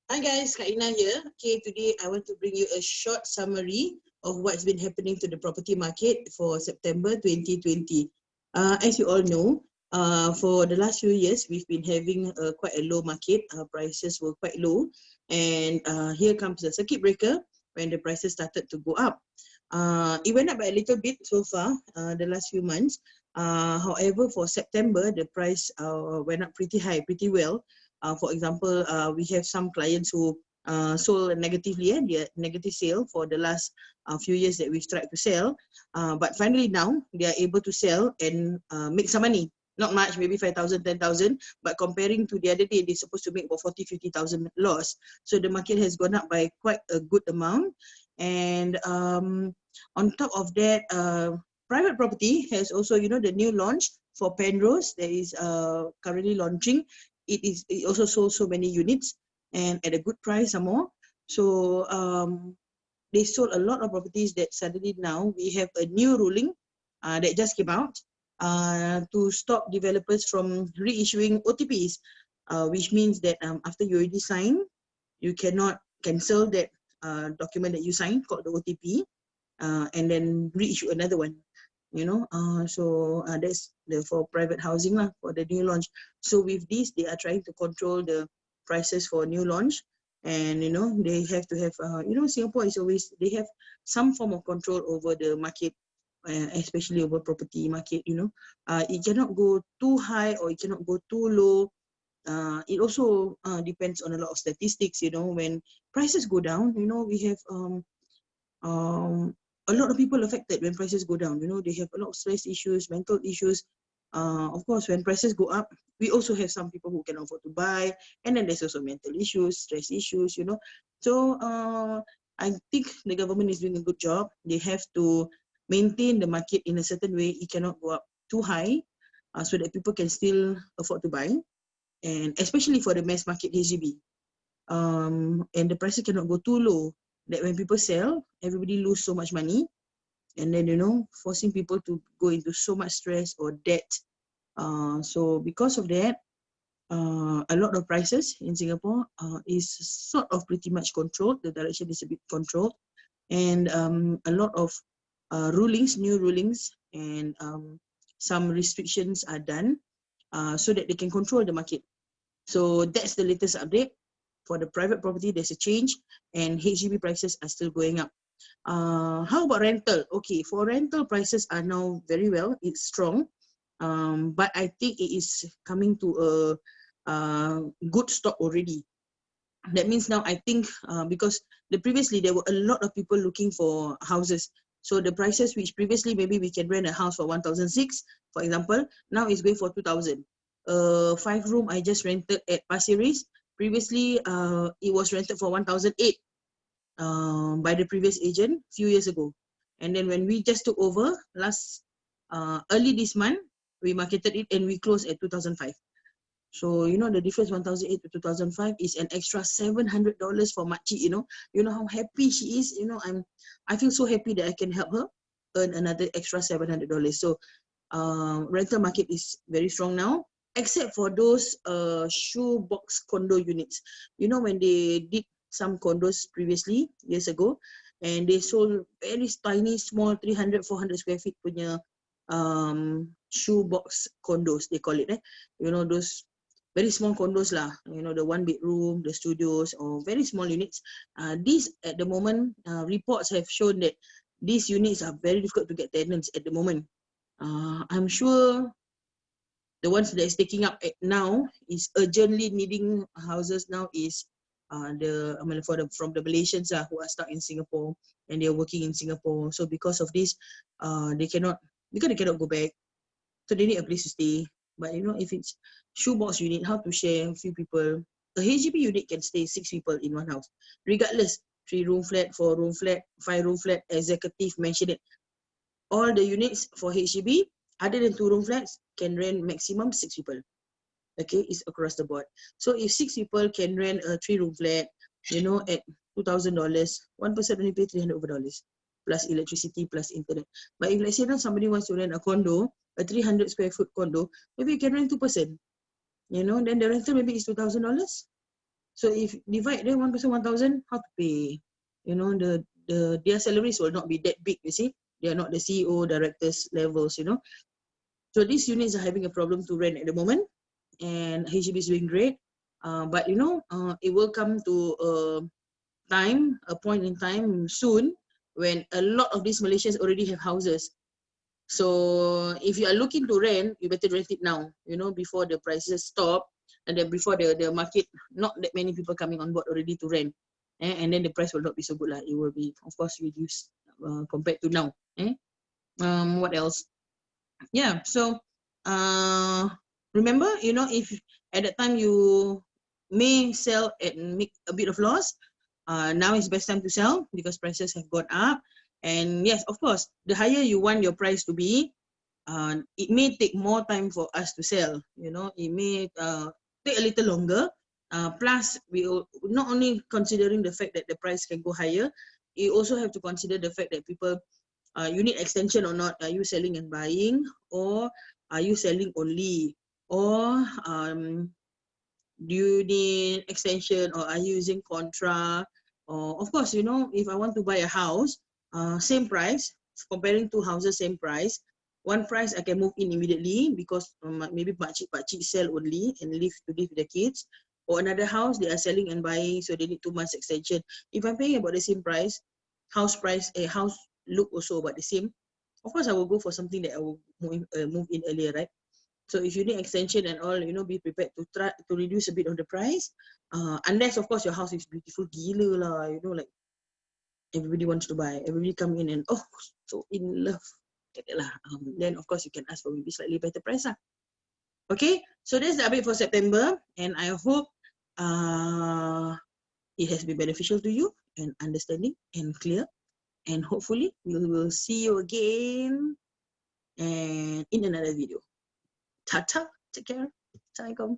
Hi guys, Kak Ina here. Okay, today I want to bring you a short summary of what's been happening to the property market for September 2020. As you all know, for the last few years, we've been having quite a low market. Prices were quite low, and here comes the circuit breaker when the prices started to go up. It went up a little bit so far the last few months. However, for September, the price went up pretty high, pretty well. For example, we have some clients who sold negatively, their negative sale for the last few years that we've tried to sell. But finally now, they are able to sell and make some money. Not much, maybe 5,000, 10,000, but comparing to the other day, they're supposed to make about 40, 50,000 loss. So the market has gone up by quite a good amount. And on top of that, private property has also, the new launch for Penrose that is currently launching. It also sold so many units and at a good price some more. So they sold a lot of properties that suddenly now we have a new ruling that just came out to stop developers from reissuing OTPs, which means that after you already signed, you cannot cancel that document that you signed called the OTP and then reissue another one. So that's for private housing lah, for the new launch. So with this, they are trying to control the prices for new launch, and they have to have Singapore is always, they have some form of control over the market, especially over property market. It cannot go too high or it cannot go too low. It also depends on a lot of statistics. When prices go down, we have a lot of people affected when prices go down. They have a lot of stress issues, mental issues. Of course, when prices go up, we also have some people who can afford to buy, and then there's also mental issues, stress issues. So I think the government is doing a good job. They have to maintain the market in a certain way. It cannot go up too high, so that people can still afford to buy, and especially for the mass market HDB. And the prices cannot go too low, that when people sell, everybody lose so much money, and then forcing people to go into so much stress or debt. So because of that, a lot of prices in Singapore is sort of pretty much controlled. The direction is a bit controlled, and a lot of new rulings, and some restrictions are done so that they can control the market. So that's the latest update. For the private property, there's a change, and HDB prices are still going up. How about rental? Okay, for rental, prices are now very well. It's strong, but I think it is coming to a good stop already. That means now I think because previously there were a lot of people looking for houses. So the prices which previously maybe we can rent a house for 1,006, for example, now it's going for 2,000. 5-room I just rented at Pasir Ris. Previously, it was rented for 1,008 by the previous agent few years ago. And then when we just took over early this month, we marketed it and we closed at 2,005. So the difference 1,008 to 2,005 is an extra $700 for makcik. You know how happy she is. I feel so happy that I can help her earn another extra $700. So rental market is very strong now, except for those shoebox condo units. When they did some condos previously, years ago, and they sold very tiny, small 300, 400 square feet punya shoebox condos, they call it. Those very small condos lah, the 1-bedroom, the studios, or very small units. These at the moment, reports have shown that these units are very difficult to get tenants at the moment. I'm sure the ones that is taking up now is urgently needing houses now is from the Malaysians who are stuck in Singapore and they are working in Singapore. So because of this, they cannot go back. So they need a place to stay. But if it's shoebox unit, how to share a few people? A HDB unit can stay 6 people in one house, regardless 3-room flat, 4-room flat, 5-room flat, executive, mansionette. All the units for HDB, other than 2-room flats, can rent maximum 6 people. Okay, it's across the board. So if 6 people can rent a 3-room flat, at $2,000, one person only pay $300 plus electricity plus internet. But if let's say now somebody wants to rent a condo, a 300 square foot condo, maybe you can rent 2 person. Then the rental maybe is $2,000. So if divide them 1 person 1,000, how to pay? You know, their salaries will not be that big, you see. They are not the CEO, directors levels, you know. So these units are having a problem to rent at the moment, and HDB is doing great. But you know, it will come to a point in time soon when a lot of these Malaysians already have houses. So if you are looking to rent, you better rent it now, you know, before the prices stop, and then before the market, not that many people coming on board already to rent. And then the price will not be so good. It will be, of course, reduced compared to now. What else? Yeah, so remember, you know, if at that time you may sell and make a bit of loss, now is best time to sell because prices have gone up. And yes, of course, the higher you want your price to be, it may take more time for us to sell. You know, it may take a little longer. Plus, we not only considering the fact that the price can go higher, you also have to consider the fact that people, you need extension or not. Are you selling and buying, or are you selling only, or do you need extension, or are you using contra? Or of course, you know, if I want to buy a house, same price, comparing two houses, same price. One price I can move in immediately because maybe pakcik sell only and live with the kids. Or another house, they are selling and buying, so they need 2 months extension. If I'm paying about the same price, house look also about the same. Of course, I will go for something that I will move in earlier, right? So if you need extension and all, you know, be prepared to try to reduce a bit of the price. Unless, of course, your house is beautiful gila lah, you know, like everybody wants to buy, everybody come in and, oh, so in love. Then, of course, you can ask for maybe slightly better price. Okay, so that's the update for September, and I hope it has been beneficial to you and understanding and clear. And hopefully, we will see you again and in another video. Ta-ta, take care. Assalamualaikum.